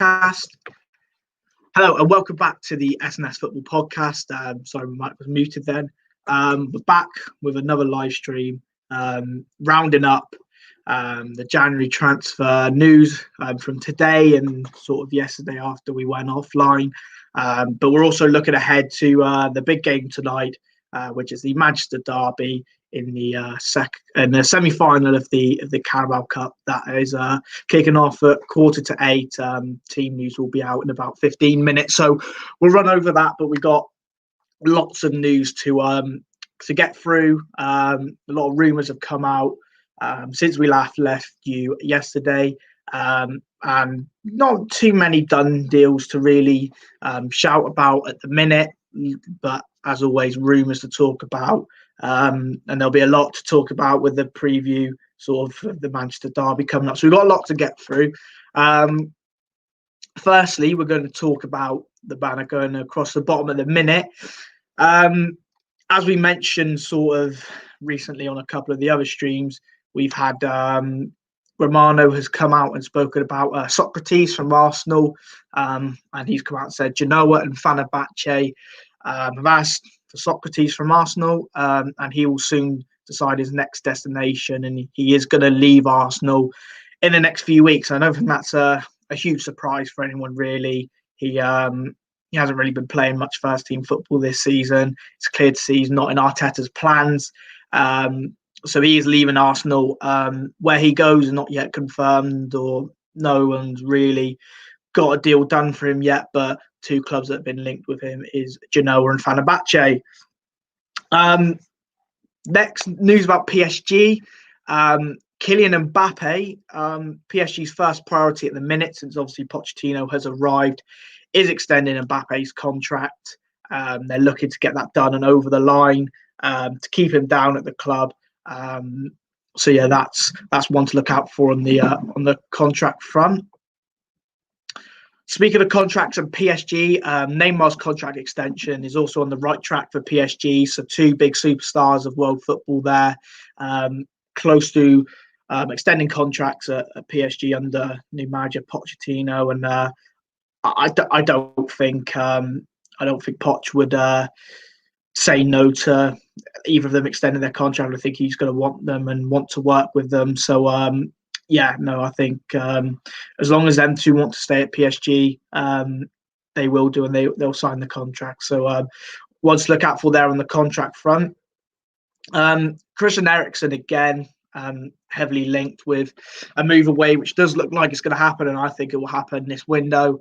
Podcast. Hello and welcome back to the SNS Football Podcast. Sorry, my mic was muted then. We're back with another live stream, rounding up the January transfer news from today and sort of yesterday after we went offline. But we're also looking ahead to the big game tonight, which is the Manchester derby in the semi-final of the Carabao Cup. That is kicking off at 7:45. Team news will be out in about 15 minutes, so we'll run over that. But we've got lots of news to get through. A lot of rumours have come out since we left you yesterday, and not too many done deals to really shout about at the minute. But as always, rumours to talk about. And there'll be a lot to talk about with the preview sort of the Manchester derby coming up. So we've got a lot to get through. Firstly, we're going to talk about the banner going across the bottom of the minute. As we mentioned sort of recently on a couple of the other streams, we've had Romano has come out and spoken about Socrates from Arsenal. And he's come out and said Genoa and Fenerbahce have asked for Socrates from Arsenal, and he will soon decide his next destination, and he is going to leave Arsenal in the next few weeks. I don't think that's a huge surprise for anyone, really. He hasn't really been playing much first team football this season. It's clear to see he's not in Arteta's plans. So he is leaving Arsenal. Where he goes is not yet confirmed, or no one's really got a deal done for him yet, but two clubs that have been linked with him is Genoa and Fenerbahce. Next news about PSG. Kylian Mbappe, PSG's first priority at the minute, since obviously Pochettino has arrived, is extending Mbappe's contract. They're looking to get that done and over the line to keep him down at the club. So yeah, that's one to look out for on the contract front. Speaking of contracts and PSG, Neymar's contract extension is also on the right track for PSG. So two big superstars of world football there, close to extending contracts at PSG under new manager Pochettino. And I don't think Poch would say no to either of them extending their contract. I think he's going to want them and want to work with them. So I think as long as them two want to stay at PSG, they will do, and they'll sign the contract. So one to look out for there on the contract front. Christian Eriksen again, heavily linked with a move away, which does look like it's going to happen, and I think it will happen this window.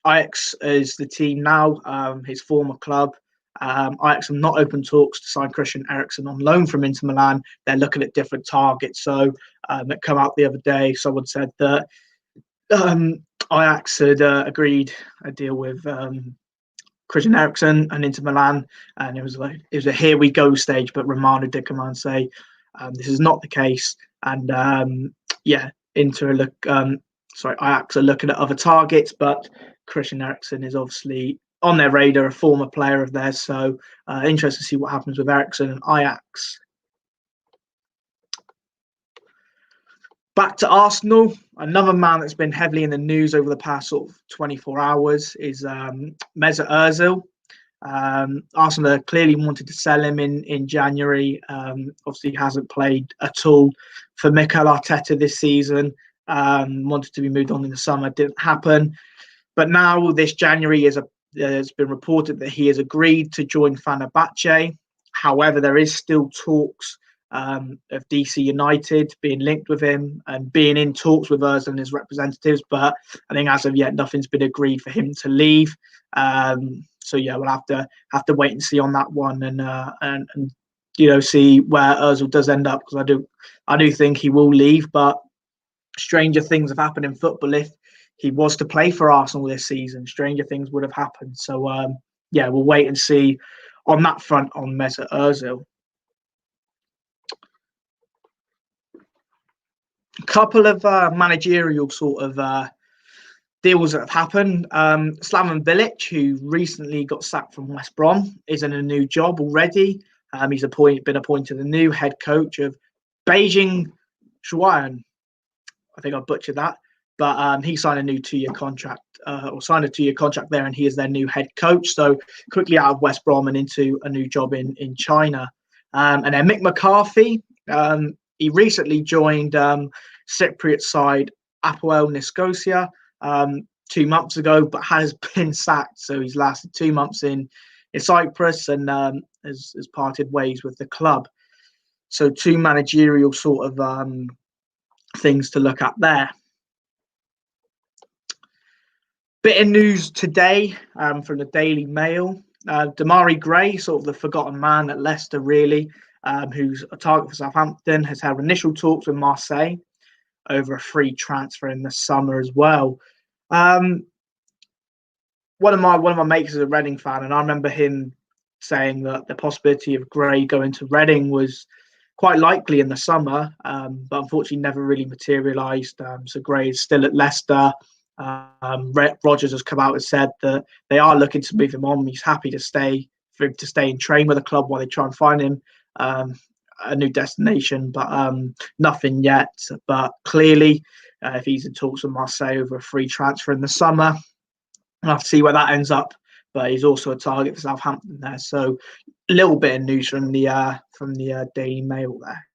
Ajax is the team now, his former club. Ajax have not opened talks to sign Christian Eriksen on loan from Inter Milan. They're looking at different targets. So it came out the other day, someone said that Ajax had agreed a deal with Christian Eriksen and Inter Milan, and it was a here we go stage. But Romano did come out and say this is not the case, and Ajax are looking at other targets, but Christian Eriksen is obviously on their radar, a former player of theirs. So interested to see what happens with Eriksen and Ajax. Back to Arsenal. Another man that's been heavily in the news over the past sort of 24 hours is Mesut Ozil. Arsenal clearly wanted to sell him in January. Obviously, he hasn't played at all for Mikel Arteta this season. Wanted to be moved on in the summer, didn't happen. But now this January has been reported that he has agreed to join Fenerbahce. However, there is still talks of DC United being linked with him and being in talks with Ozil and his representatives. But I think as of yet, nothing's been agreed for him to leave. So yeah, we'll have to wait and see on that one, and see where Ozil does end up, because I do think he will leave. But stranger things have happened in football. If he was to play for Arsenal this season, stranger things would have happened. So we'll wait and see on that front on Mesut Ozil. A couple of managerial sort of deals that have happened. Slaven Bilic, who recently got sacked from West Brom, is in a new job already. He's been appointed the new head coach of Beijing Shuayan. I think I butchered that. but he signed a new 2-year contract, there, and he is their new head coach. So quickly out of West Brom and into a new job in China. And then Mick McCarthy, he recently joined Cypriot side Apoel Nicosia 2 months ago, but has been sacked. So he's lasted 2 months in Cyprus and has parted ways with the club. So 2 managerial sort of things to look at there. Bit of news today from the Daily Mail. Demarai Gray, sort of the forgotten man at Leicester, really, who's a target for Southampton, has had initial talks with Marseille over a free transfer in the summer as well. One of my mates is a Reading fan, and I remember him saying that the possibility of Gray going to Reading was quite likely in the summer, but unfortunately never really materialised. So Gray is still at Leicester. Rodgers has come out and said that they are looking to move him on. He's happy to stay and train with the club while they try and find him a new destination, but nothing yet. But clearly, if he's in talks with Marseille over a free transfer in the summer, we'll have to see where that ends up. But he's also a target for Southampton there. So a little bit of news from the Daily Mail there.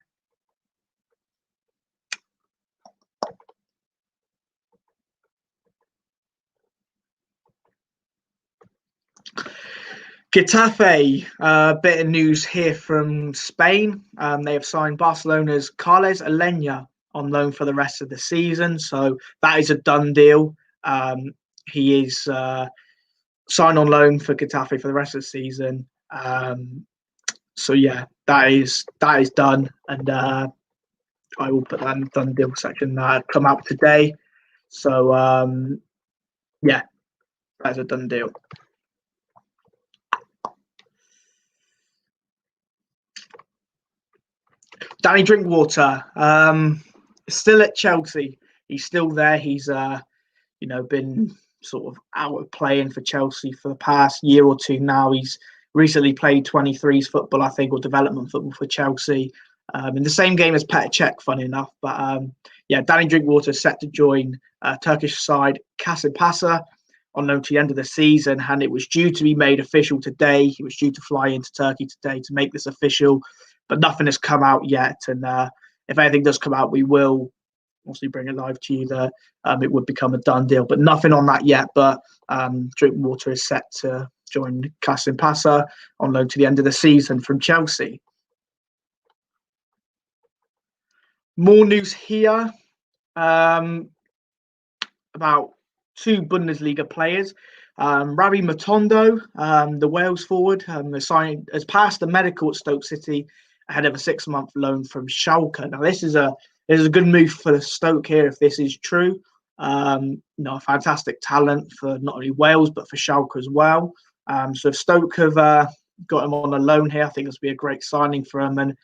Getafe, a bit of news here from Spain. They have signed Barcelona's Carles Aleñá on loan for the rest of the season. So that is a done deal. He is signed on loan for Getafe for the rest of the season. So yeah, that is done. And I will put that in the done deal section that come out today. So yeah, that's a done deal. Danny Drinkwater, still at Chelsea. He's still there. He's been sort of out of playing for Chelsea for the past year or two now. He's recently played 23s football, I think, or development football for Chelsea, in the same game as Petr Cech, funny enough. But yeah, Danny Drinkwater is set to join Turkish side Kasımpaşa on loan to the end of the season, and it was due to be made official today. He was due to fly into Turkey today to make this official, but nothing has come out yet. And if anything does come out, we will obviously bring it live to you. That it would become a done deal, but nothing on that yet. But Drinkwater is set to join Kasımpaşa on loan to the end of the season from Chelsea. More news here about 2 Bundesliga players. Rabi Matondo, the Wales forward, has passed the medical at Stoke City ahead of a 6-month loan from Schalke. Now, this is a good move for Stoke here if this is true. A fantastic talent for not only Wales but for Schalke as well. So if Stoke have got him on a loan here, I think this would be a great signing for them, and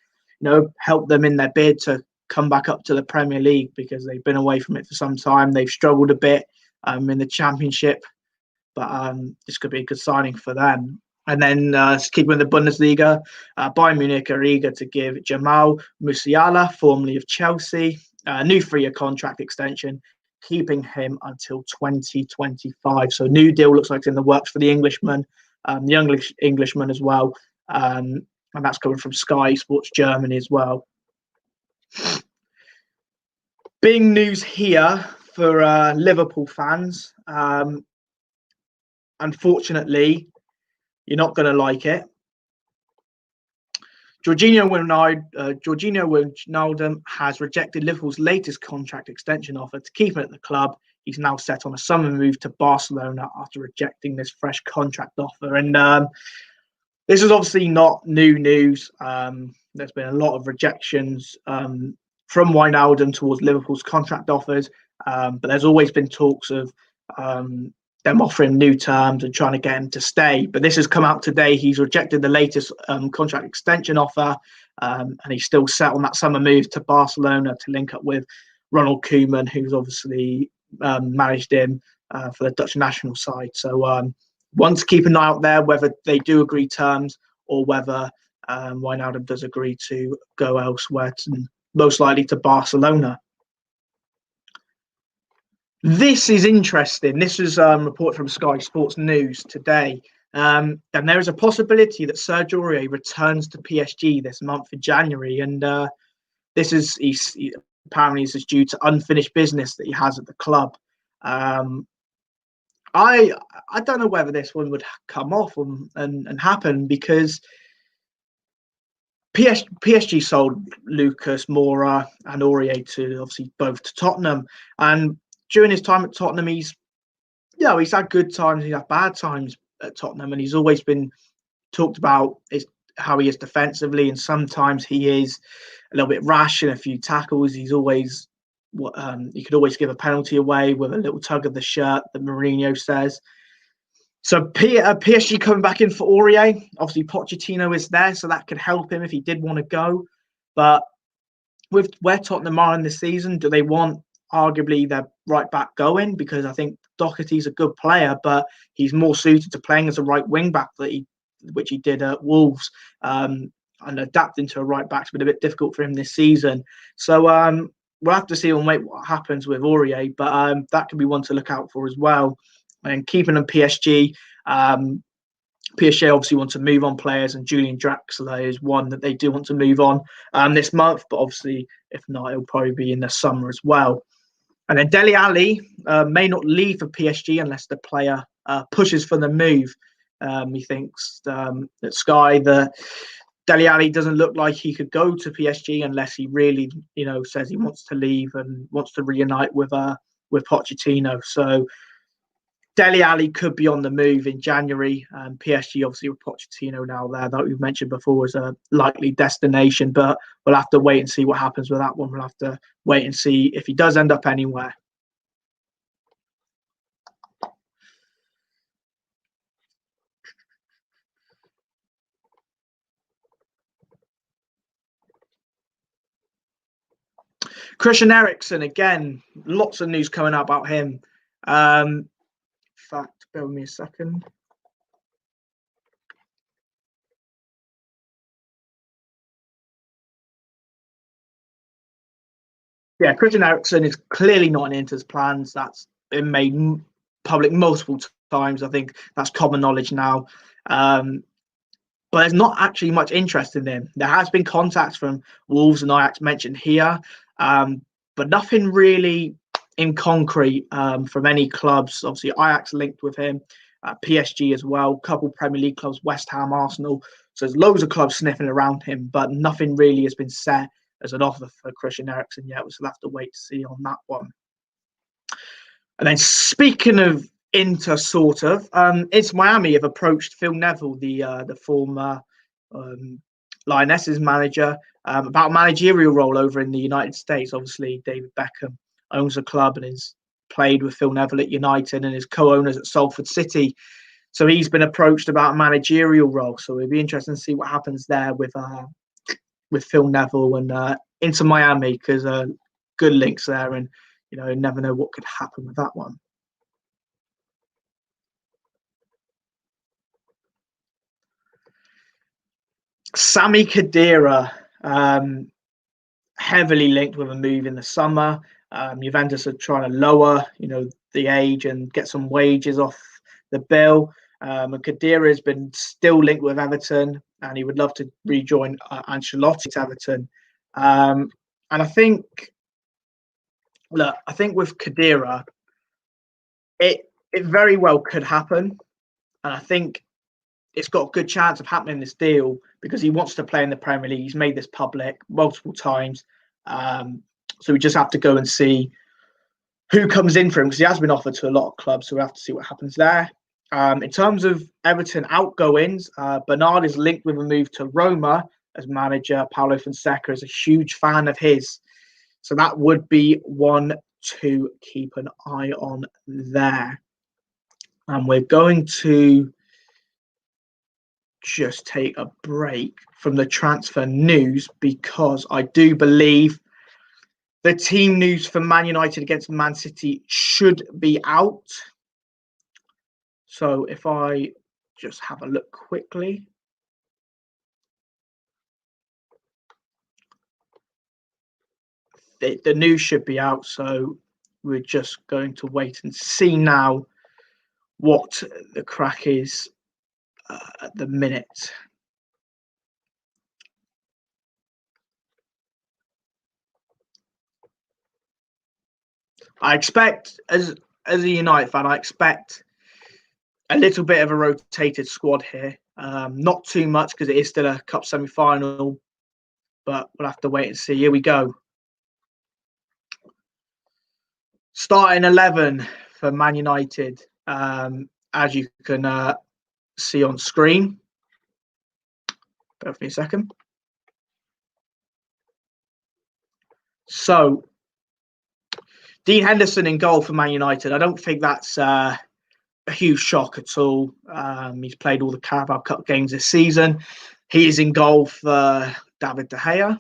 help them in their bid to come back up to the Premier League, because they've been away from it for some time. They've struggled a bit in the Championship, but this could be a good signing for them. And then keeping with the Bundesliga, Bayern Munich are eager to give Jamal Musiala, formerly of Chelsea, a new 3-year contract extension, keeping him until 2025. So new deal looks like it's in the works for the Englishman, the Englishman as well. And that's coming from Sky Sports Germany as well. Big news here for Liverpool fans. Unfortunately, you're not going to like it. Jorginho Wijnaldum has rejected Liverpool's latest contract extension offer to keep him at the club. He's now set on a summer move to Barcelona after rejecting this fresh contract offer. And this is obviously not new news. There's been a lot of rejections from Wijnaldum towards Liverpool's contract offers, but there's always been talks of them offering new terms and trying to get him to stay. But this has come out today. He's rejected the latest contract extension offer, and he's still set on that summer move to Barcelona to link up with Ronald Koeman, who's obviously managed him for the Dutch national side. So one to keep an eye out there, whether they do agree terms or whether Wijnaldum does agree to go elsewhere, most likely to Barcelona. This is interesting. This was a report from Sky Sports News today. And there is a possibility that Serge Aurier returns to PSG this month in January. And apparently this is due to unfinished business that he has at the club. I don't know whether this one would come off and happen, because PSG sold Lucas Moura and Aurier to obviously both to Tottenham, and during his time at Tottenham, he's had good times, he's had bad times at Tottenham, and he's always been talked about how he is defensively, and sometimes he is a little bit rash in a few tackles. He's always he could always give a penalty away with a little tug of the shirt, that Mourinho says. So PSG coming back in for Aurier. Obviously, Pochettino is there, so that could help him if he did want to go. But with where Tottenham are in this season, do they want arguably their right back going? Because I think Doherty's a good player, but he's more suited to playing as a right wing back, which he did at Wolves, and adapting to a right back's been a bit difficult for him this season. So we'll have to see and wait what happens with Aurier, but that could be one to look out for as well. And keeping on PSG, PSG obviously want to move on players, and Julian Draxler is one that they do want to move on this month, but obviously if not, it'll probably be in the summer as well. And then Dele Alli may not leave for PSG unless the player pushes for the move. He thinks that Sky that Dele Alli doesn't look like he could go to PSG unless he really, says he wants to leave and wants to reunite with Pochettino. So Dele Alli could be on the move in January. PSG, obviously, with Pochettino now there, that we've mentioned before, is a likely destination, but we'll have to wait and see what happens with that one. We'll have to wait and see if he does end up anywhere. Christian Eriksen, again, lots of news coming out about him. In fact, bear with me a second. Yeah, Christian Eriksen is clearly not in Inter's plans. That's been made public multiple times. I think that's common knowledge now. But there's not actually much interest in him. There has been contacts from Wolves and Ajax mentioned here, but nothing really in concrete from any clubs. Obviously, Ajax linked with him, PSG as well, a couple Premier League clubs, West Ham, Arsenal. So there's loads of clubs sniffing around him, but nothing really has been set as an offer for Christian Eriksen yet. We'll have to wait to see on that one. And then speaking of Inter, sort of, it's Miami have approached Phil Neville, the former Lionesses manager, about a managerial role over in the United States. Obviously, David Beckham owns the club and has played with Phil Neville at United and is co-owners at Salford City. So he's been approached about a managerial role. So it'd be interesting to see what happens there with Phil Neville and Inter Miami, because good links there, and you never know what could happen with that one. Sami Khedira, heavily linked with a move in the summer. Juventus are trying to lower, the age and get some wages off the bill. And Khedira has been still linked with Everton, and he would love to rejoin Ancelotti's Everton. And I think with Khedira, it very well could happen, and I think it's got a good chance of happening, this deal, because he wants to play in the Premier League. He's made this public multiple times. So we just have to go and see who comes in for him, because he has been offered to a lot of clubs. So we have to see what happens there. In terms of Everton outgoings, Bernard is linked with a move to Roma as manager. Paulo Fonseca is a huge fan of his. So that would be one to keep an eye on there. And we're going to just take a break from the transfer news, because I do believe the team news for Man United against Man City should be out. So if I just have a look quickly. The news should be out. So we're just going to wait and see now what the crack is at the minute. I expect, as a United fan, I expect a little bit of a rotated squad here. Not too much because it is still a cup semi-final, but we'll have to wait and see. Here we go. Starting 11 for Man United, as you can see on screen. Bear with me a second. So, Dean Henderson in goal for Man United. I don't think that's a huge shock at all. He's played all the Carabao Cup games this season. He is in goal for David De Gea.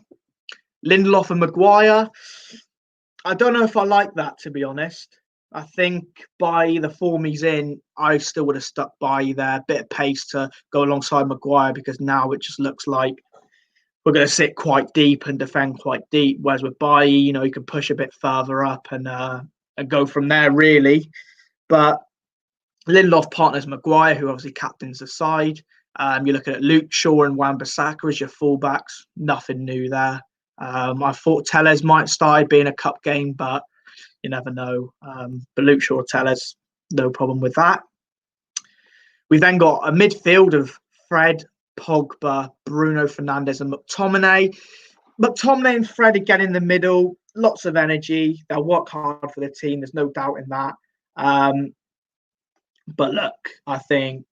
Lindelof and Maguire. I don't know if I like that, to be honest. I think by the form he's in, I still would have stuck by there. A bit of pace to go alongside Maguire, because now it just looks like we're going to sit quite deep and defend quite deep. Whereas with Bailly, you know, you can push a bit further up and go from there, really. But Lindelof partners Maguire, who obviously captains the side. You're looking at Luke Shaw and Wan-Bissaka as your fullbacks. Nothing new there. I thought Telles might start being a cup game, but you never know. But Luke Shaw, Telles, no problem with that. We've then got a midfield of Fred, Pogba, Bruno Fernandes and McTominay. McTominay and Fred again in the middle. Lots of energy. They'll work hard for the team. There's no doubt in that. But look, I think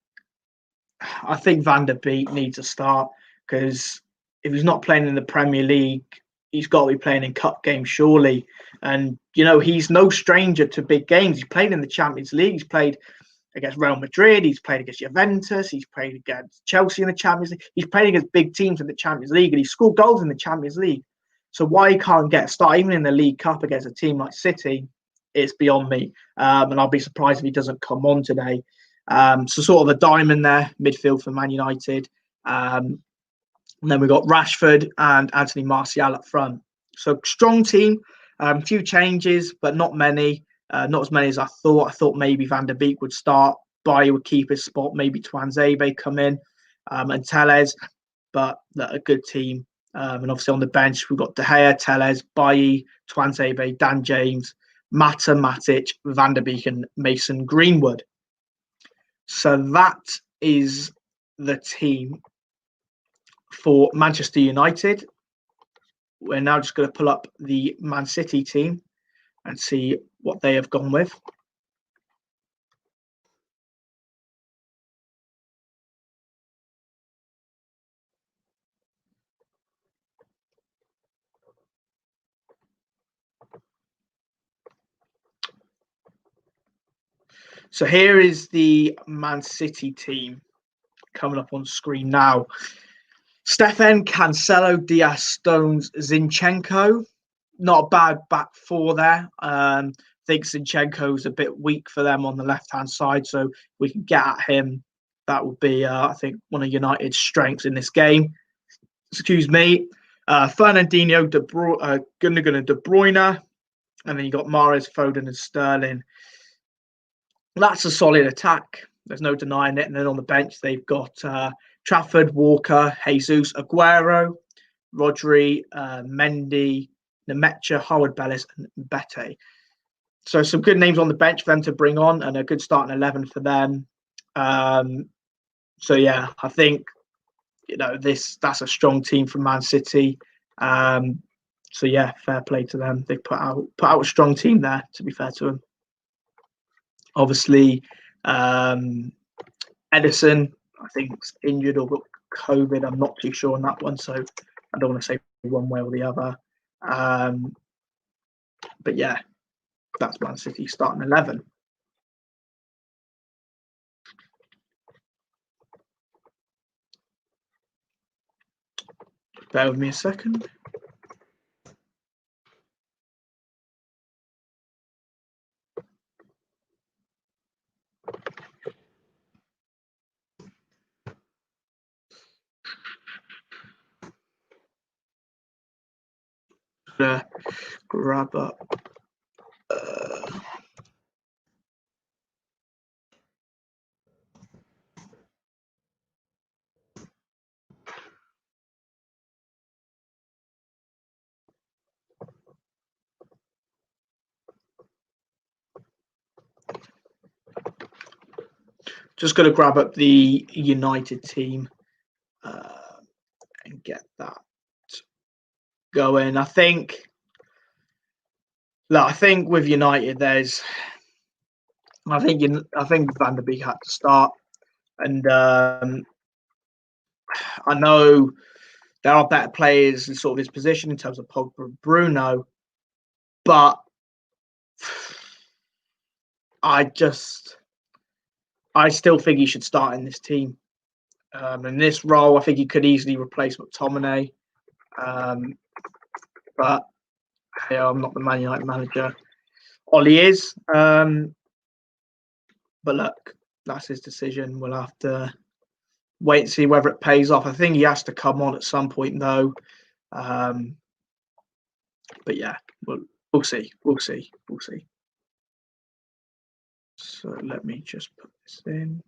Van der Beek needs a start, because if he's not playing in the Premier League, he's got to be playing in cup games, surely. And, you know, he's no stranger to big games. He's played in the Champions League. He's played against Real Madrid. He's played against Juventus. He's played against Chelsea in the Champions League. He's played against big teams in the Champions League, and he scored goals in the Champions League. So why he can't get a start, even in the League Cup against a team like City, it's beyond me. And I'll be surprised if he doesn't come on today. So sort of a diamond there, midfield for Man United. And then we've got Rashford and Anthony Martial up front. So strong team, few changes, but not many. Not as many as I thought. I thought maybe Van der Beek would start, Bailly would keep his spot, maybe Tuanzebe come in, and Telles, but a good team. And obviously on the bench, we've got De Gea, Telles, Bailly, Tuanzebe, Dan James, Mata, Matic, Van der Beek and Mason Greenwood. So that is the team for Manchester United. We're now just going to pull up the Man City team and see what they have gone with. So here is the Man City team coming up on screen now. Stefan, Cancelo, Diaz, Stones, Zinchenko. Not a bad back four there. I think Zinchenko's a bit weak for them on the left-hand side, so we can get at him. That would be, I think, one of United's strengths in this game. Excuse me. Fernandinho, Gundogan and De Bruyne. And then you got Mahrez, Foden and Sterling. That's a solid attack. There's no denying it. And then on the bench, they've got Trafford, Walker, Jesus, Aguero, Rodri, Mendy, Nemecha, Howard Bellis, and Mbete. So some good names on the bench for them to bring on, and a good starting 11 for them. So yeah, I think that's a strong team from Man City. So yeah, fair play to them. They put out a strong team there. To be fair to them, obviously, Edison, I think, was injured or got COVID. I'm not too sure on that one, so I don't want to say one way or the other. But yeah, that's Man City starting 11. Bear with me a second. Grab up. Just going to grab up the United team and get that going. I think with United, I think Van der Beek had to start, and I know there are better players in sort of his position in terms of Pogba and Bruno, but I still think he should start in this team. In this role, I think he could easily replace McTominay. But hey, I'm not the Man United manager. Ollie is. But look, that's his decision. We'll have to wait and see whether it pays off. I think he has to come on at some point, though. But yeah, we'll see. We'll see. So let me just put this in.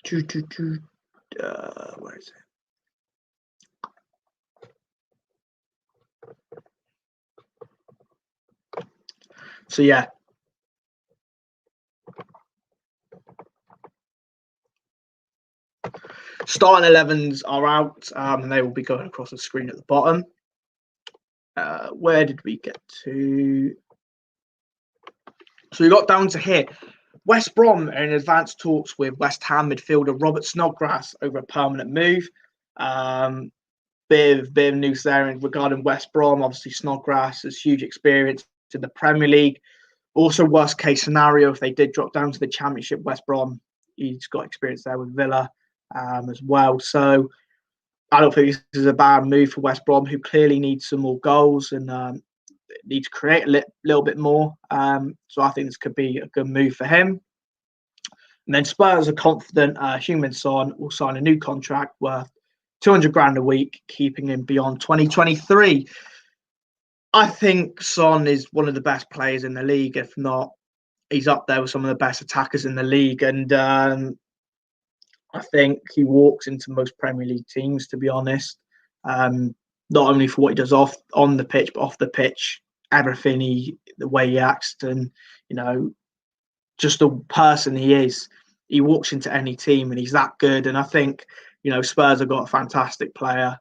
Where is it? So yeah. Starting 11s are out, and they will be going across the screen at the bottom. Where did we get to? So we got down to here. West Brom are in advanced talks with West Ham midfielder Robert Snodgrass over a permanent move. Bit of news there regarding West Brom. Obviously, Snodgrass has huge experience in the Premier League. Also, worst case scenario, if they did drop down to the Championship, West Brom, he's got experience there with Villa as well. So I don't think this is a bad move for West Brom, who clearly needs some more goals and need to create a little bit more. So I think this could be a good move for him. And then Spurs are confident Heung-min Son will sign a new contract worth 200 grand a week, keeping him beyond 2023. I think Son is one of the best players in the league. If not, he's up there with some of the best attackers in the league. And I think he walks into most Premier League teams, to be honest. Not only for what he does on the pitch, but off the pitch, everything, the way he acts, and just the person he is. He walks into any team and he's that good. And I think Spurs have got a fantastic player.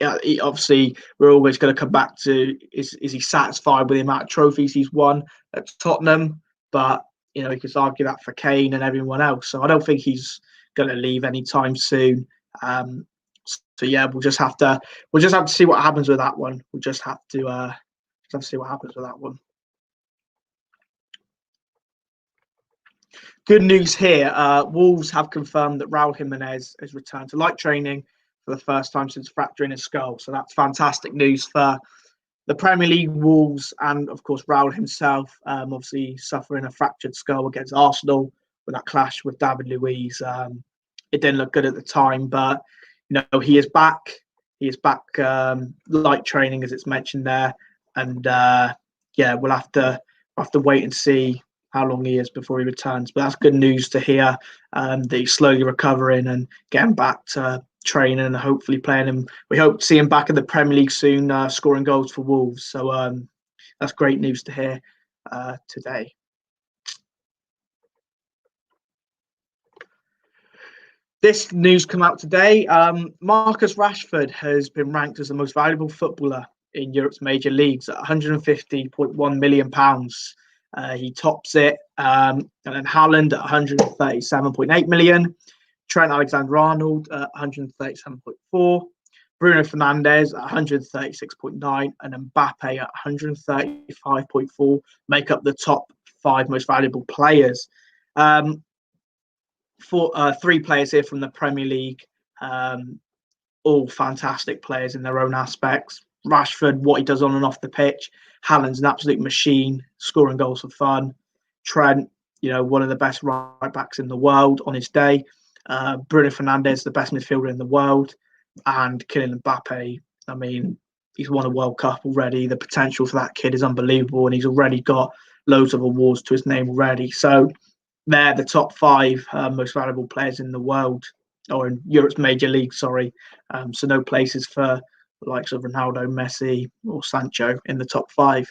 Obviously, we're always going to come back to is he satisfied with the amount of trophies he's won at Tottenham? But you could argue that for Kane and everyone else. So I don't think he's going to leave anytime soon. So yeah, we'll just have to see what happens with that one. We'll just have to see what happens with that one. Good news here. Wolves have confirmed that Raul Jimenez has returned to light training for the first time since fracturing his skull. So that's fantastic news for the Premier League, Wolves, and of course Raul himself. Obviously suffering a fractured skull against Arsenal with that clash with David Luiz. It didn't look good at the time, but he is back. He is back light training, as it's mentioned there, and we'll have to wait and see how long he is before he returns. But that's good news to hear that he's slowly recovering and getting back to training and hopefully playing him. We hope to see him back in the Premier League soon, scoring goals for Wolves. So that's great news to hear today. This news come out today. Marcus Rashford has been ranked as the most valuable footballer in Europe's major leagues at £150.1 million. He tops it, and then Haaland at 137.8 million, Trent Alexander-Arnold at 137.4, Bruno Fernandes at 136.9, and Mbappe at 135.4 make up the top 5 most valuable players. Three players here from the Premier League, all fantastic players in their own aspects. Rashford, what he does on and off the pitch. Haaland's an absolute machine, scoring goals for fun. Trent, one of the best right backs in the world on his day. Bruno Fernandes, the best midfielder in the world. And Kylian Mbappe, I mean, he's won a World Cup already. The potential for that kid is unbelievable, and he's already got loads of awards to his name already. So they're the top 5 most valuable players in the world, or in Europe's major league, sorry. So no places for the likes of Ronaldo, Messi, or Sancho in the top 5.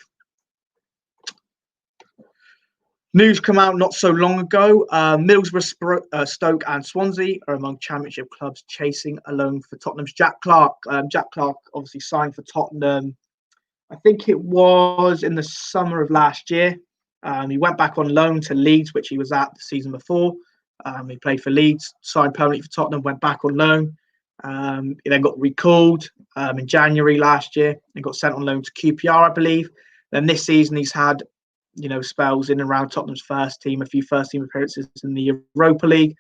News come out not so long ago. Middlesbrough, Stoke and Swansea are among Championship clubs chasing a loan for Tottenham's Jack Clarke. Jack Clarke obviously signed for Tottenham, I think it was in the summer of last year. He went back on loan to Leeds, which he was at the season before. He played for Leeds, signed permanently for Tottenham, went back on loan. He then got recalled in January last year and got sent on loan to QPR, I believe. Then this season he's had spells in and around Tottenham's first team, a few first team appearances in the Europa League.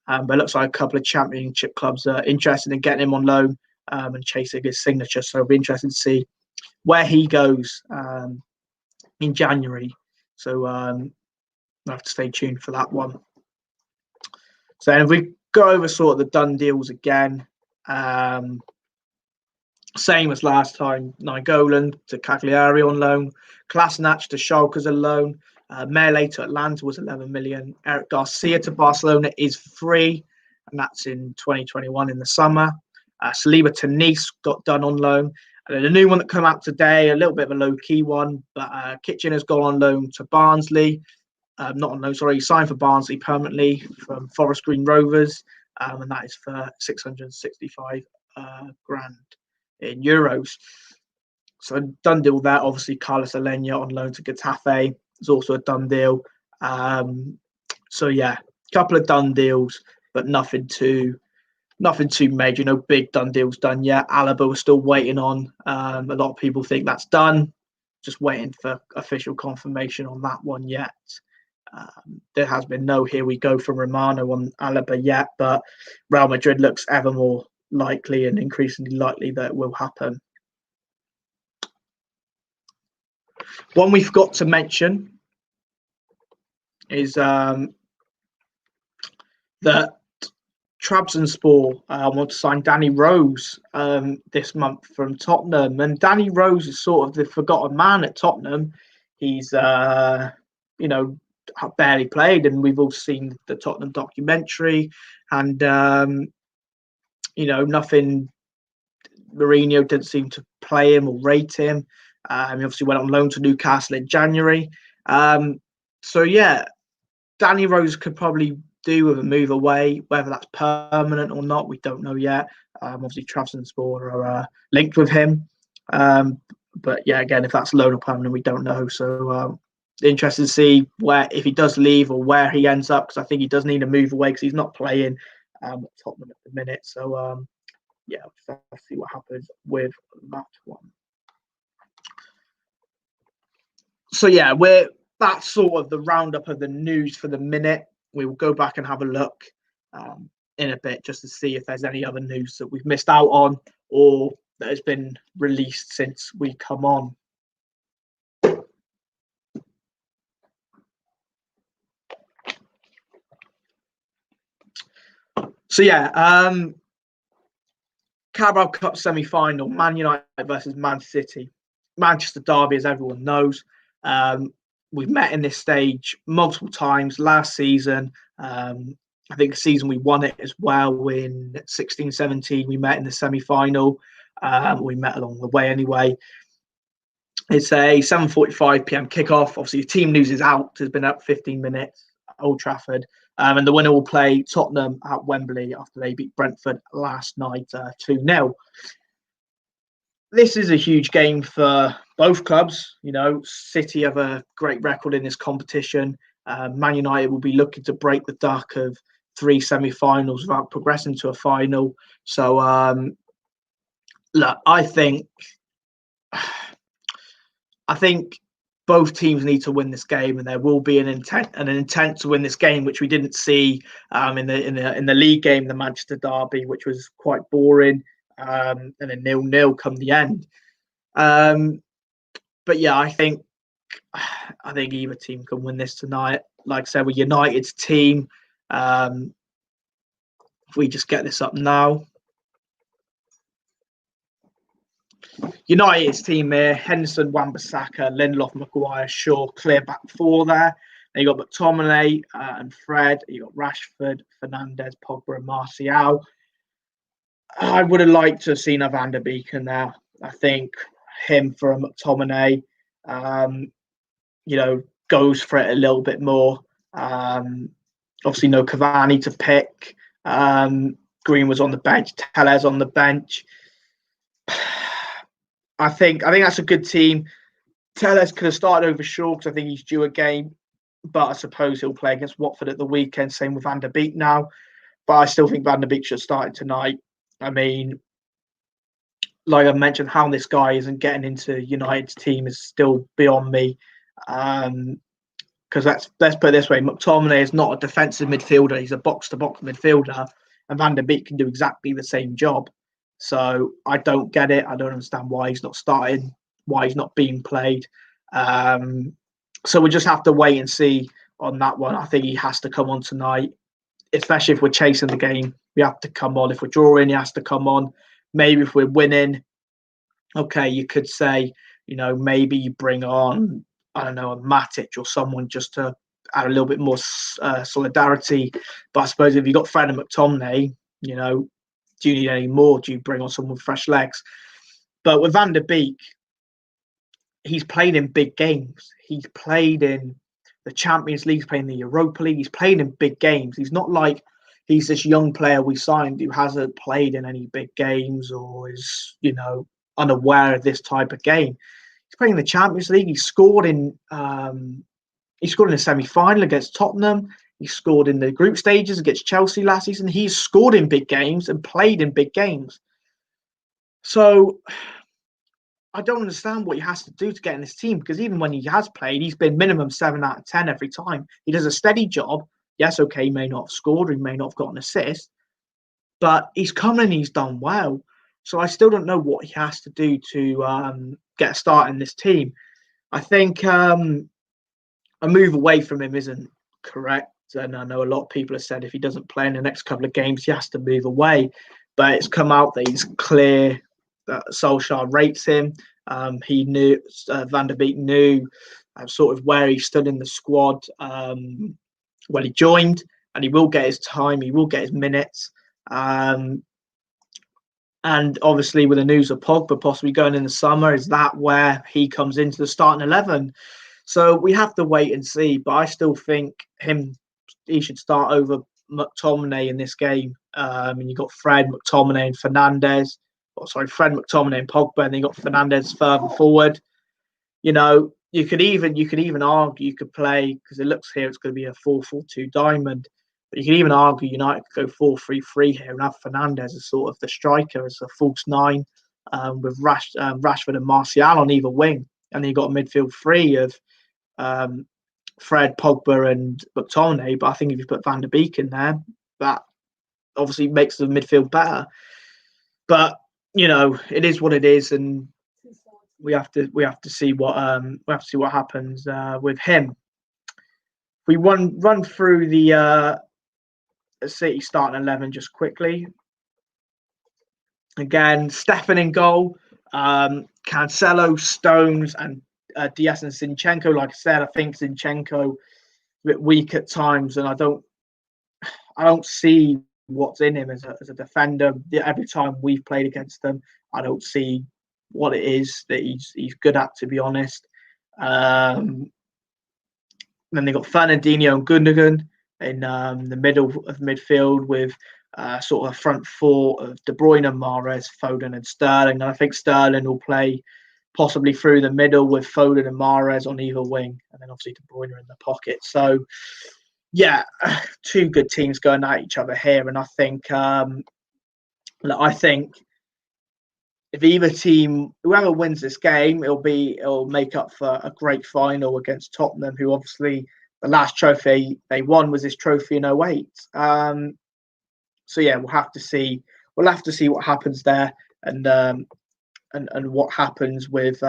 But it looks like a couple of Championship clubs are interested in getting him on loan and chasing his signature. So it'll be interesting to see where he goes in January. So we'll have to stay tuned for that one. So if we go over sort of the done deals again, same as last time. Nainggolan to Cagliari on loan, Kolasinac to Schalke as a loan, Mele to Atlanta was 11 million, Eric Garcia to Barcelona is free, and that's in 2021 in the summer. Saliba to Nice got done on loan. And then a new one that came out today, a little bit of a low-key one, but Kitchen has gone on loan to Barnsley. Not on loan, sorry, he signed for Barnsley permanently from Forest Green Rovers, and that is for 665 grand in euros. So done deal there. Obviously, Carlos Alenya on loan to Getafe is also a done deal. So yeah, a couple of done deals, but nothing too major. No big done deals done yet. Alaba we're still waiting on. A lot of people think that's done. Just waiting for official confirmation on that one yet. There has been no here we go from Romano on Alaba yet, but Real Madrid looks ever more likely and increasingly likely that it will happen. One we forgot to mention is that Trabzonspor want to sign Danny Rose this month from Tottenham, and Danny Rose is sort of the forgotten man at Tottenham. He's barely played, and we've all seen the Tottenham documentary, and nothing. Mourinho didn't seem to play him or rate him. He obviously went on loan to Newcastle in January. So yeah, Danny Rose could probably do with a move away. Whether that's permanent or not, we don't know yet. Obviously, Trabzonspor are linked with him. But yeah, again, if that's loan or permanent, we don't know. So interested to see if he does leave or where he ends up, because I think he does need a move away because he's not playing at Tottenham at the minute. So yeah, we'll see what happens with that one. So yeah, that's sort of the roundup of the news for the minute. We will go back and have a look in a bit just to see if there's any other news that we've missed out on or that has been released since we come on. So yeah, Carabao Cup semi-final, Man United versus Man City. Manchester derby, as everyone knows. We've met in this stage multiple times last season. I think the season we won it as well in 16-17. We met in the semi-final. We met along the way anyway. It's a 7:45 p.m. kickoff. Obviously, the team news is out. Has been out 15 minutes at Old Trafford. And the winner will play Tottenham at Wembley after they beat Brentford last night 2-0. This is a huge game for both clubs. City have a great record in this competition. Man United will be looking to break the duck of 3 semi-finals without progressing to a final. So, look, I think both teams need to win this game, and there will be an intent to win this game, which we didn't see in the league game, the Manchester derby, which was quite boring. And a 0-0 come the end. But yeah, I think either team can win this tonight. Like I said, we're United's team. If we just get this up now. United's team here: Henderson, Wan-Bissaka, Lindelof, Maguire, Shaw, clear back four there. Then you got McTominay and Fred. You got Rashford, Fernandes, Pogba, and Martial. I would have liked to have seen a Van der Beek in there. I think him for a McTominay, goes for it a little bit more. Obviously, no Cavani to pick. Green was on the bench. Tellez on the bench. I think that's a good team. Tellez could have started over Shaw because I think he's due a game, but I suppose he'll play against Watford at the weekend. Same with Van der Beek now, but I still think Van der Beek should start tonight. I mean, like I mentioned, how this guy isn't getting into United's team is still beyond me. Because let's put it this way: McTominay is not a defensive midfielder; he's a box-to-box midfielder, and Van der Beek can do exactly the same job. So I don't get it. I don't understand why he's not starting, why he's not being played. So we just have to wait and see on that one. I think he has to come on tonight, especially if we're chasing the game. We have to come on. If we're drawing, he has to come on. Maybe if we're winning, okay, you could say, maybe you bring on, I don't know, a Matic or someone just to add a little bit more solidarity. But I suppose if you've got Fred and McTominay, do you need any more? Do you bring on someone with fresh legs? But with Van der Beek, he's played in big games. He's played in the Champions League, he's played in the Europa League, he's played in big games. He's not like he's this young player we signed who hasn't played in any big games or is, unaware of this type of game. He's playing in the Champions League. He scored in a semi-final against Tottenham. He scored in the group stages against Chelsea last season. He's scored in big games and played in big games. So I don't understand what he has to do to get in this team, because even when he has played, he's been minimum 7 out of 10 every time. He does a steady job. Yes, okay, he may not have scored, or he may not have got an assist, but he's come and he's done well. So I still don't know what he has to do to get a start in this team. I think a move away from him isn't correct. And I know a lot of people have said if he doesn't play in the next couple of games, he has to move away. But it's come out that he's clear that Solskjaer rates him. He knew, Van der Beek knew sort of where he stood in the squad when he joined, and he will get his time, he will get his minutes. And obviously with the news of Pogba possibly going in the summer, is that where he comes into the starting 11? So we have to wait and see, but I still think he should start over McTominay in this game. And you got Fred, McTominay, and Fernandes. Fred, McTominay, and Pogba, and then you got Fernandes further forward. You could even argue you could play, because it looks here it's going to be a 4-4-2 diamond. But you can even argue United could go 4-3-3 here and have Fernandes as sort of the striker, as a false nine, with Rashford and Martial on either wing, and then you got a midfield three of Fred, Pogba, and McTominay. But I think if you put Van der Beek in there, that obviously makes the midfield better. But it is what it is, and we have to see what happens with him. We run through the City starting 11 just quickly. Again, Stefan in goal, Cancelo, Stones, and Diaz and Zinchenko. Like I said, I think Zinchenko a bit weak at times, and I don't see what's in him as a defender. Every time we've played against them, I don't see what it is that he's good at, to be honest. Then they got Fernandinho and Gundogan in the middle of midfield, with sort of a front four of De Bruyne, Mahrez, Foden, and Sterling. And I think Sterling will play possibly through the middle with Foden and Mahrez on either wing, and then obviously De Bruyne in the pocket. So yeah, two good teams going at each other here, and I think if either team, whoever wins this game, it'll make up for a great final against Tottenham, who obviously the last trophy they won was this trophy in 2008. So yeah, we'll have to see what happens there, and what happens with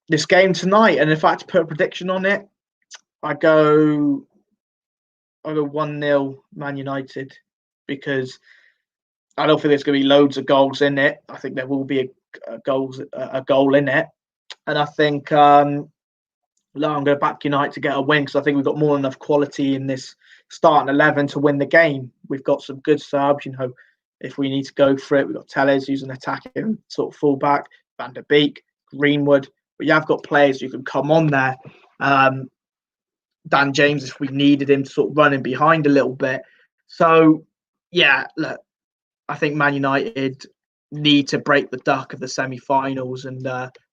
this game tonight. And if I had to put a prediction on it, I go 1-0 Man United, because I don't think there's going to be loads of goals in it. I think there will be a goal in it. And I think I'm going to back United to get a win because I think we've got more than enough quality in this starting 11 to win the game. We've got some good subs, if we need to go for it. We've got Telles, who's an attacking sort of fullback, Van der Beek, Greenwood. But you have got players who can come on there. Dan James, if we needed him to sort of run in behind a little bit. So, yeah, look, I think Man United need to break the duck of the semi-finals and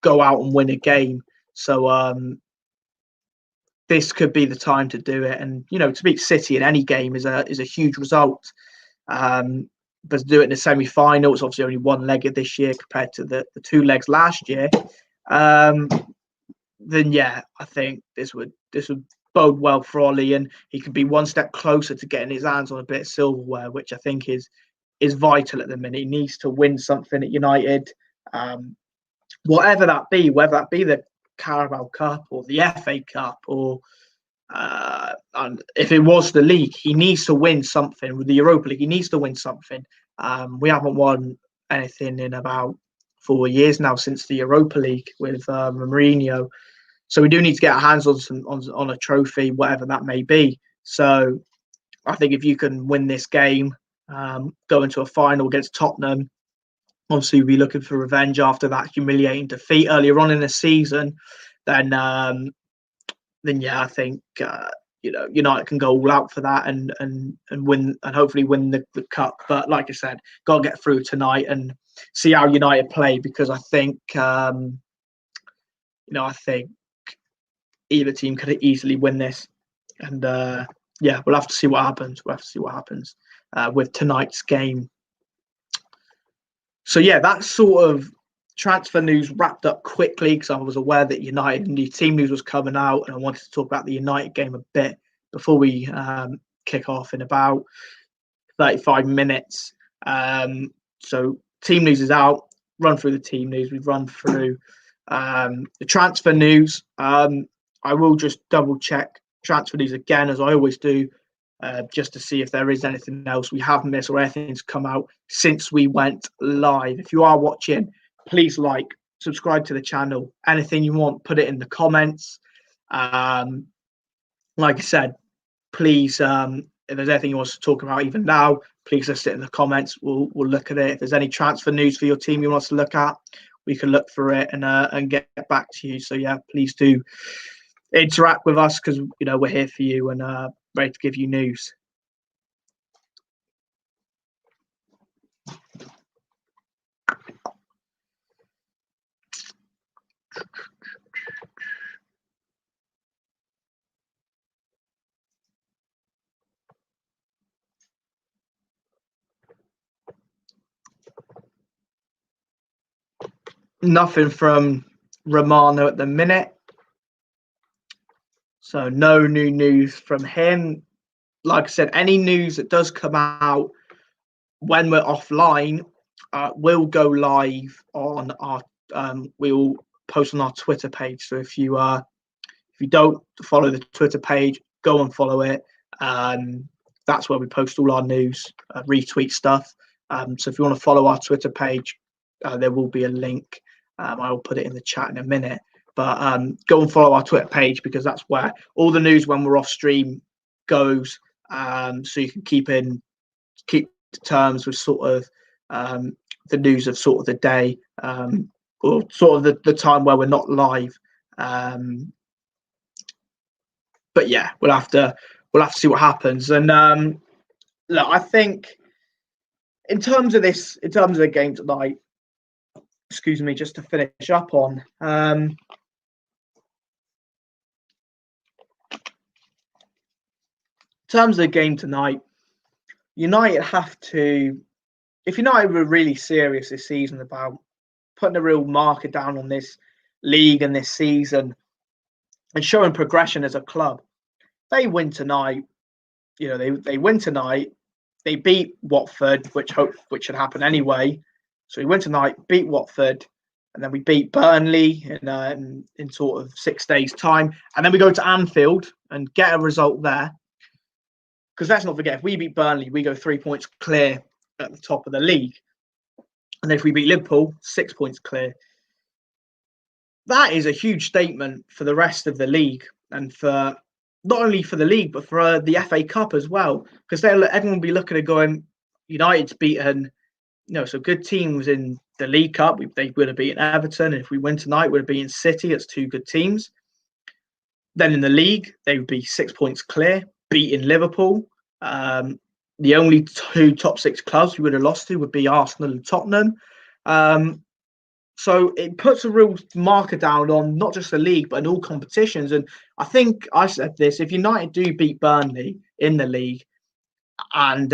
go out and win a game. So this could be the time to do it. And to beat City in any game is a huge result. But to do it in the semi-final, it's obviously only one leg this year compared to the two legs last year. Then yeah, I think this would bode well for Ollie, and he could be one step closer to getting his hands on a bit of silverware, which I think is vital at the minute. He needs to win something at United, whatever that be, whether that be the Carabao Cup or the FA Cup, or and if it was the league, he needs to win something. With the Europa League, he needs to win something. We haven't won anything in about 4 years now since the Europa League with Mourinho. So we do need to get our hands on a trophy, whatever that may be. So I think if you can win this game, go into a final against Tottenham, obviously we'll be looking for revenge after that humiliating defeat earlier on in the season. Then yeah, I think United can go all out for that and win, and hopefully win the cup. But like I said, got to get through tonight and see how United play, because I think I think either team could easily win this. And yeah, we'll have to see what happens. With tonight's game. So yeah, that sort of transfer news wrapped up quickly, because I was aware that United new team news was coming out, and I wanted to talk about the United game a bit before we kick off in about 35 minutes. So team news is out. Run through the team news. We've run through the transfer news. I will just double check transfer news again, as I always do, just to see if there is anything else we have missed or anything's come out since we went live. If you are watching, please subscribe to the channel. Anything you want, put it in the comments. Like I said, please, if there's anything you want to talk about even now, please just sit in the comments. We'll look at it. If there's any transfer news for your team you want us to look at, we can look for it and get back to you. So yeah, please do interact with us, because we're here for you and ready to give you news. Nothing from Romano at the minute. So no new news from him. Like I said, any news that does come out when we're offline will go live on our. We'll post on our Twitter page. So if you don't follow the Twitter page, go and follow it. That's where we post all our news, retweet stuff. So if you want to follow our Twitter page, there will be a link. I will put it in the chat in a minute. But go and follow our Twitter page, because that's where all the news when we're off stream goes. So you can keep terms with sort of the news of sort of the day, or sort of the time where we're not live. But yeah, we'll have to see what happens. And look, I think in terms of the game tonight, excuse me, just to finish up on. In terms of the game tonight, United have to, if United were really serious this season about putting a real marker down on this league and this season and showing progression as a club, they win tonight. They win tonight. They beat Watford, which should happen anyway. So we win tonight, beat Watford, and then we beat Burnley in sort of 6 days' time, and then we go to Anfield and get a result there. Because let's not forget, if we beat Burnley, we go 3 points clear at the top of the league. And if we beat Liverpool, 6 points clear. That is a huge statement for the rest of the league, and for not only for the league but for the FA Cup as well, because everyone will be looking at going, United's beaten, some good teams in the League Cup. They would have beaten Everton, and if we win tonight, we'd have beaten City. It's two good teams. Then in the league, they would be 6 points clear, beating Liverpool. The only two top six clubs we would have lost to would be Arsenal and Tottenham. So it puts a real marker down on not just the league, but in all competitions. And I think I said this, if United do beat Burnley in the league and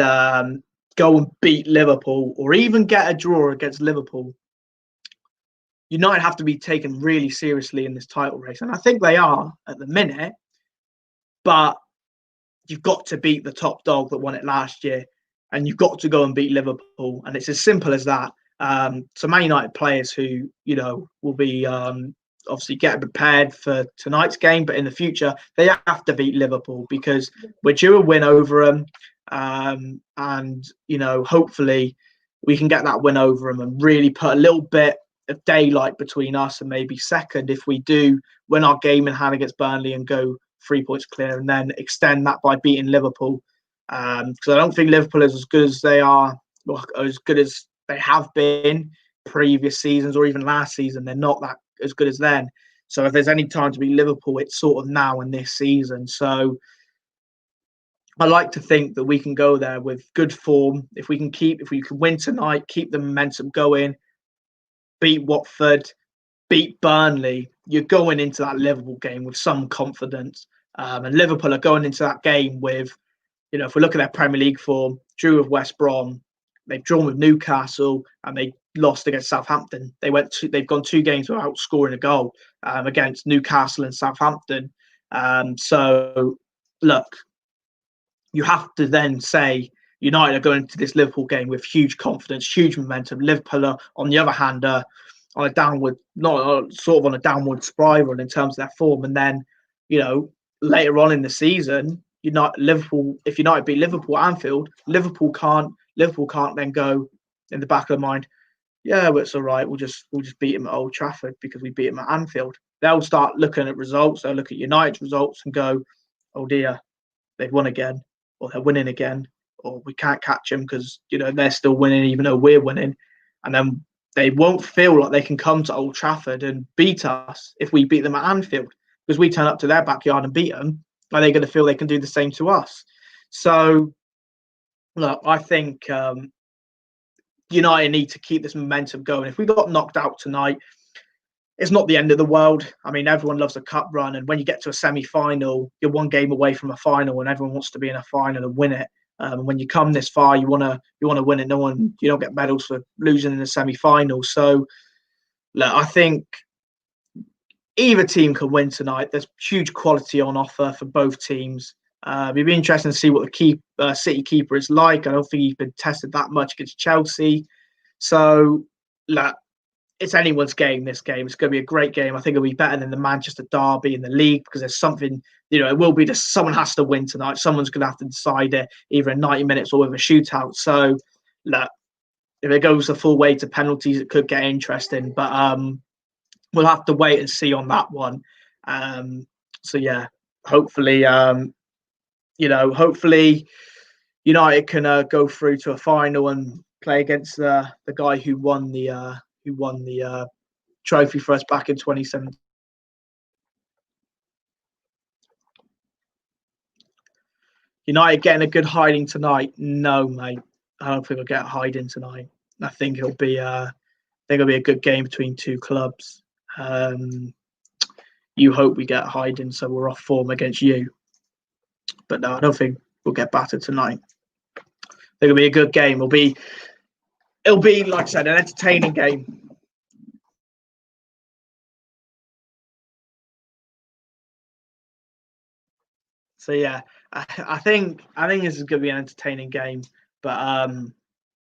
go and beat Liverpool, or even get a draw against Liverpool, United have to be taken really seriously in this title race. And I think they are at the minute, but you've got to beat the top dog that won it last year, and you've got to go and beat Liverpool. And it's as simple as that. So Man United players who, will be obviously getting prepared for tonight's game, but in the future, they have to beat Liverpool because we're due a win over them. And, hopefully we can get that win over them and really put a little bit of daylight between us and maybe second if we do win our game in hand against Burnley and go 3 points clear, and then extend that by beating Liverpool. Because I don't think Liverpool is as good as they are, or as good as they have been previous seasons or even last season. They're not that as good as then. So if there's any time to beat Liverpool, it's sort of now in this season. So I like to think that we can go there with good form. If we can win tonight, keep the momentum going, beat Watford, beat Burnley, you're going into that Liverpool game with some confidence. And Liverpool are going into that game with, if we look at their Premier League form, drew with West Brom, they've drawn with Newcastle, and they lost against Southampton. They've gone 2 games without scoring a goal against Newcastle and Southampton. So look, you have to then say United are going into this Liverpool game with huge confidence, huge momentum. Liverpool are, on the other hand, on a downward, not sort of on a downward spiral in terms of their form. And then, later on in the season, if United beat Liverpool at Anfield, Liverpool can't then go in the back of their mind, yeah, well, it's all right. We'll just beat him at Old Trafford because we beat him at Anfield. They'll start looking at results. They'll look at United's results and go, oh dear, they've won again, or they're winning again, or we can't catch them because they're still winning even though we're winning. And then they won't feel like they can come to Old Trafford and beat us if we beat them at Anfield, because we turn up to their backyard and beat them. Are they going to feel they can do the same to us? So, look, I think United need to keep this momentum going. If we got knocked out tonight, it's not the end of the world. I mean, everyone loves a cup run, and when you get to a semi-final, you're one game away from a final, and everyone wants to be in a final and win it. When you come this far, you want to win it. You don't get medals for losing in the semi-final. So, look, I think either team can win tonight. There's huge quality on offer for both teams. It'd be interesting to see what the City keeper is like. I don't think he's been tested that much against Chelsea. So, look, it's anyone's game, this game. It's going to be a great game. I think it'll be better than the Manchester derby in the league because there's something, it will be just someone has to win tonight. Someone's going to have to decide it either in 90 minutes or with a shootout. So, look, if it goes the full way to penalties, it could get interesting. But we'll have to wait and see on that one. So, yeah, hopefully, hopefully United can go through to a final and play against the guy who won the trophy for us back in 2017. United getting a good hiding tonight? No, mate. I don't think we'll get a hiding tonight. I think it'll be a good game between two clubs. You hope we get hiding, so we're off form against you. But no, I don't think we'll get battered tonight. I think it'll be a good game. It'll be like I said, an entertaining game. So yeah, I think this is going to be an entertaining game, but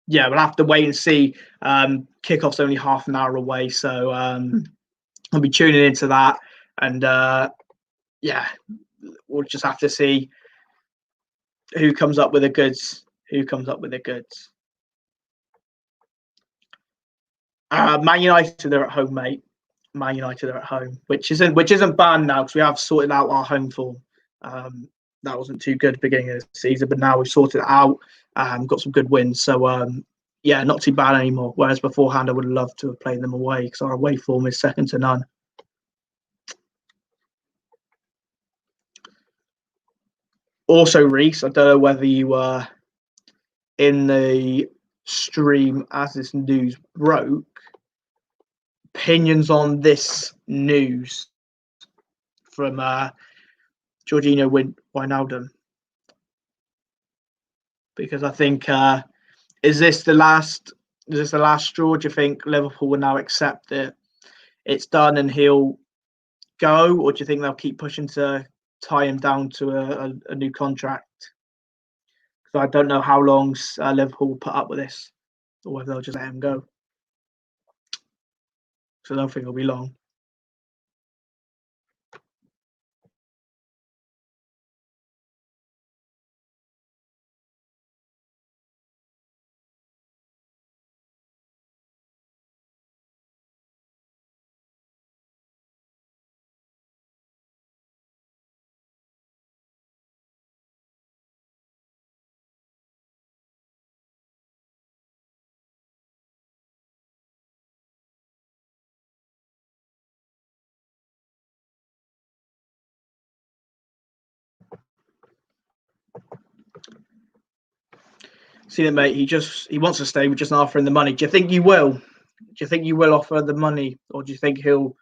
yeah, we'll have to wait and see. Kickoff's only half an hour away, so I'll be tuning into that, and yeah, we'll just have to see who comes up with the goods. Man United are at home, mate. Man United are at home, which isn't bad now because we have sorted out our home form. That wasn't too good at the beginning of the season, but now we've sorted it out. Got some good wins, so yeah, not too bad anymore. Whereas beforehand, I would have loved to have played them away because our away form is second to none. Also, Reese, I don't know whether you were in the stream as this news broke. Opinions on this news from Georginio Wijnaldum, because I think is this the last straw? Do you think Liverpool will now accept that it's done and he'll go, or do you think they'll keep pushing to tie him down to a new contract? Because I don't know how long Liverpool will put up with this, or whether they'll just let him go. So I don't think it'll be long. See that, mate. He wants to stay. We're just not offering the money. Do you think you will? Do you think you will offer the money, or do you think he'll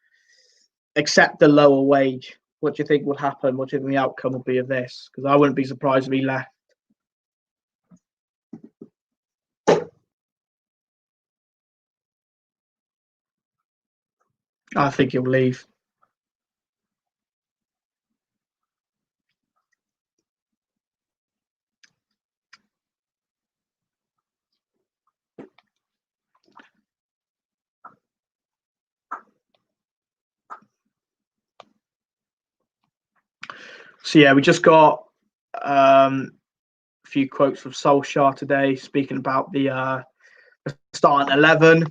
accept the lower wage? What do you think will happen? What do you think the outcome will be of this? Because I wouldn't be surprised if he left. I think he'll leave. So yeah, we just got a few quotes from Solskjaer today, speaking about the starting 11.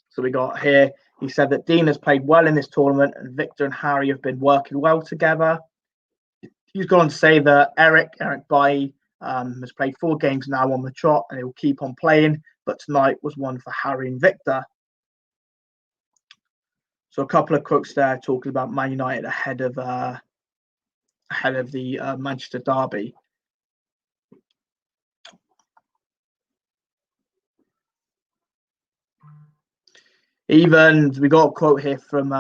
So we got here. He said that Dean has played well in this tournament, and Victor and Harry have been working well together. He's gone on to say that Eric Bailly has played 4 games now on the trot, and he will keep on playing. But tonight was one for Harry and Victor. So a couple of quotes there talking about Man United ahead of the Manchester derby. Even we got a quote here from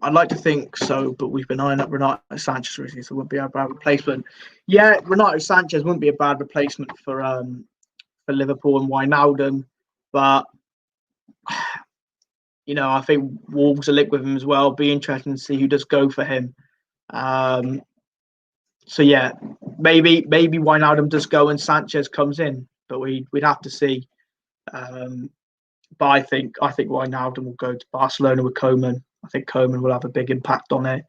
I'd like to think so, but we've been eyeing up Renato Sanchez recently, so it wouldn't be a bad replacement. Yeah, Renato Sanchez wouldn't be a bad replacement for Liverpool and Wijnaldum, but you know, I think Wolves are linked with him as well. Be interesting to see who does go for him. So yeah, maybe Wijnaldum does go and Sanchez comes in, but we'd have to see. But I think Wijnaldum will go to Barcelona with Koeman. I think Koeman will have a big impact on it.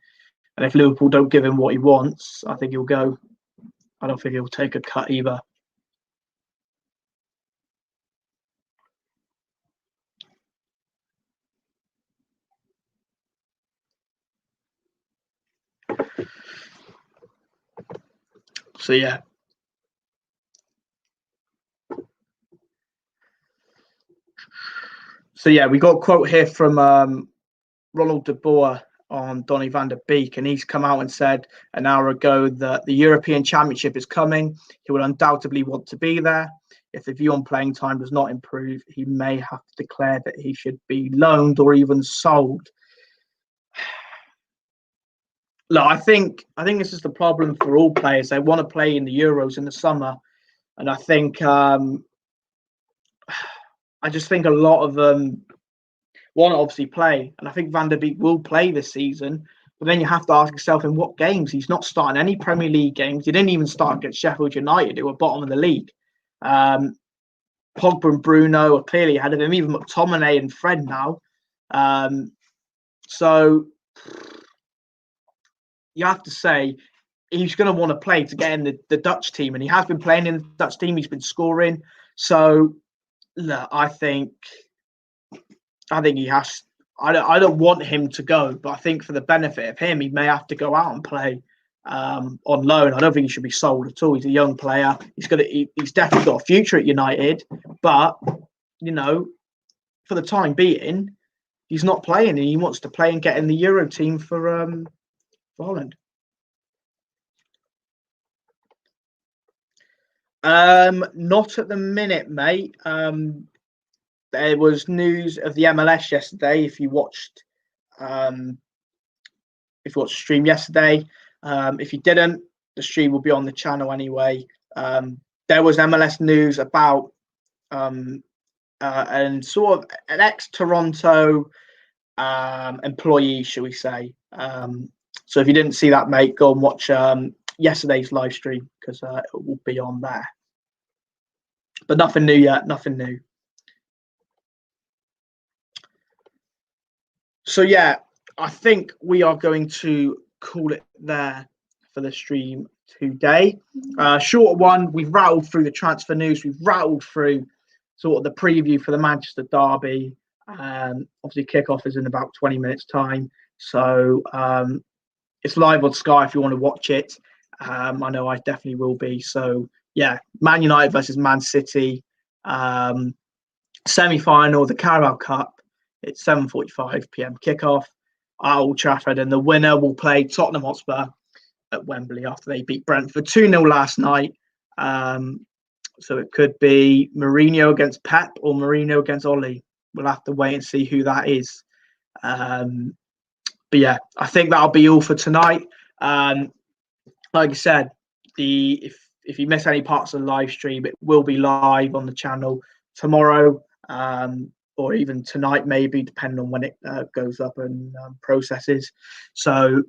And if Liverpool don't give him what he wants, I think he'll go. I don't think he'll take a cut either. So yeah. So yeah, we got a quote here from Ronald de Boer on Donny van der Beek, and he's come out and said an hour ago that the European Championship is coming. He will undoubtedly want to be there. If the view on playing time does not improve, he may have to declare that he should be loaned or even sold. Look, I think this is the problem for all players. They want to play in the Euros in the summer, and I think I just think a lot of them want to obviously play, and I think Van der Beek will play this season. But then you have to ask yourself in what games. He's not starting any Premier League games. He didn't even start against Sheffield United, who were bottom of the league. Pogba and Bruno are clearly ahead of him, even McTominay and Fred now. So you have to say he's going to want to play to get in the Dutch team, and he has been playing in the Dutch team. He's been scoring. So, look, I think he has. I don't want him to go, but I think for the benefit of him, he may have to go out and play on loan. I don't think he should be sold at all. He's a young player. He's definitely got a future at United, but for the time being, he's not playing, and he wants to play and get in the Euro team for Holland. Not at the minute, mate. There was news of the MLS yesterday. If you watched the stream yesterday, if you didn't, the stream will be on the channel anyway. There was MLS news about and sort of an ex-Toronto employee, shall we say. So if you didn't see that, mate, go and watch yesterday's live stream, because it will be on there. But nothing new yet, nothing new. So yeah, I think we are going to call it there for the stream today. Short one. We've rattled through the transfer news. We've rattled through sort of the preview for the Manchester derby. Obviously, kickoff is in about 20 minutes' time. So it's live on Sky if you want to watch it. I know I definitely will be. So yeah, Man United versus Man City, semi-final, the Carabao Cup. It's 7:45 p.m. kickoff at Old Trafford, and the winner will play Tottenham Hotspur at Wembley after they beat Brentford 2-0 last night. So it could be Mourinho against Pep or Mourinho against Ole. We'll have to wait and see who that is. But yeah, I think that'll be all for tonight. Like I said, if you miss any parts of the live stream, it will be live on the channel tomorrow, or even tonight, maybe, depending on when it goes up and processes. So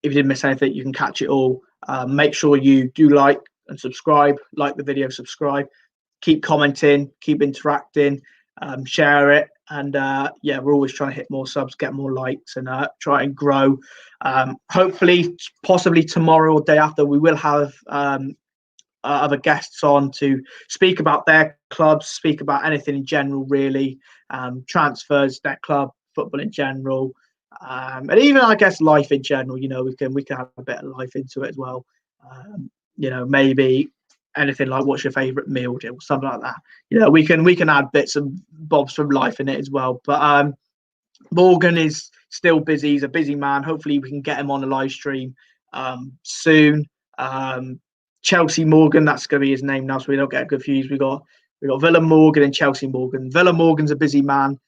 if you didn't miss anything, you can catch it all. Make sure you do like and subscribe. Like the video, subscribe. Keep commenting, keep interacting, share it. And yeah, we're always trying to hit more subs, get more likes, and try and grow. Hopefully, possibly tomorrow or day after, we will have other guests on to speak about their clubs, speak about anything in general, really. Transfers, their club, football in general, and even, I guess, life in general. We can have a bit of life into it as well. Maybe anything like what's your favourite meal, or something like that. We can add bits and bobs from life in it as well. But Morgan is still busy. He's a busy man. Hopefully we can get him on a live stream soon. Chelsea Morgan, that's going to be his name now, so we don't get confused. We got Villa Morgan and Chelsea Morgan. Villa Morgan's a busy man.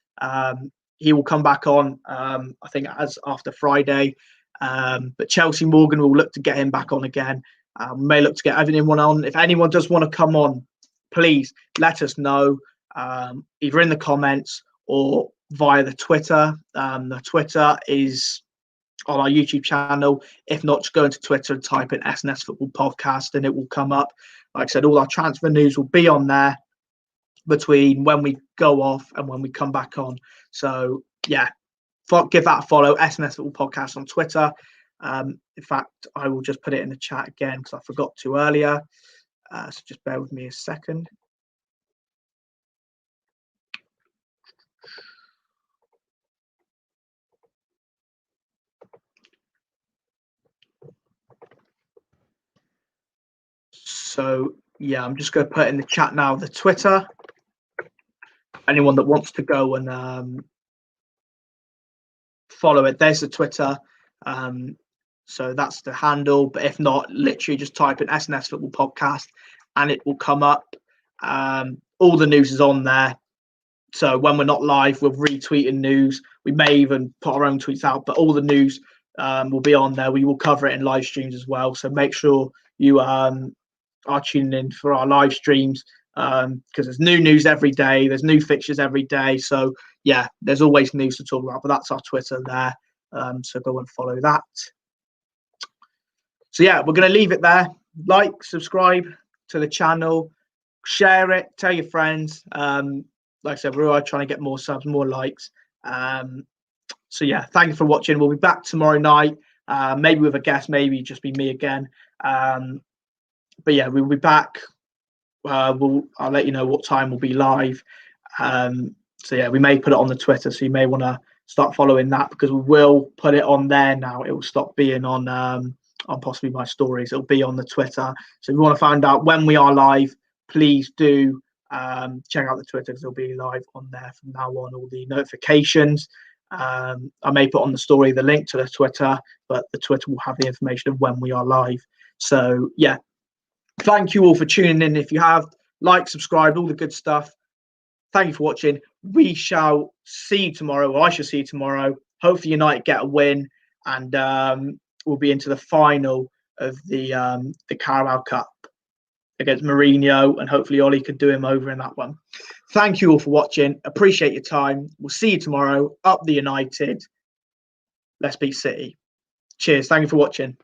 He will come back on, I think, as after Friday. But Chelsea Morgan will look to get him back on again. May look to get anyone on. If anyone does want to come on, please let us know, either in the comments or via the Twitter. The Twitter is on our YouTube channel. If not, just go into Twitter and type in SNS Football Podcast and it will come up. Like I said, all our transfer news will be on there between when we go off and when we come back on. So yeah, give that a follow, SNS Football Podcast on Twitter. In fact, I will just put it in the chat again because I forgot to earlier. So just bear with me a second. So yeah, I'm just going to put in the chat now the Twitter. Anyone that wants to go and follow it, there's the Twitter. So that's the handle. But if not, literally just type in SNS Football Podcast and it will come up. All the news is on there. So when we're not live, we're retweeting news. We may even put our own tweets out, but all the news will be on there. We will cover it in live streams as well. So make sure you are tuning in for our live streams, because there's new news every day. There's new fixtures every day. So yeah, there's always news to talk about, but that's our Twitter there. So go and follow that. So yeah, we're going to leave it there. Like, subscribe to the channel, share it, tell your friends. Like I said, we're all trying to get more subs, more likes. So yeah, thank you for watching. We'll be back tomorrow night, maybe with a guest, maybe just be me again. But yeah, we'll be back. I'll let you know what time we'll be live. So yeah, we may put it on the Twitter, so you may want to start following that, because we will put it on there now. It will stop being on possibly my stories. It'll be on the Twitter. So if you want to find out when we are live, please do check out the Twitter, because it'll be live on there from now on, all the notifications. I may put on the story the link to the Twitter, but the Twitter will have the information of when we are live. So yeah, thank you all for tuning in. If you have liked, subscribed, all the good stuff, thank you for watching. We shall see you tomorrow, or I shall see you tomorrow. Hopefully United get a win, and we'll be into the final of the Carabao Cup against Mourinho, and hopefully Ollie could do him over in that one. Thank you all for watching. Appreciate your time. We'll see you tomorrow. Up the United. Let's beat City. Cheers. Thank you for watching.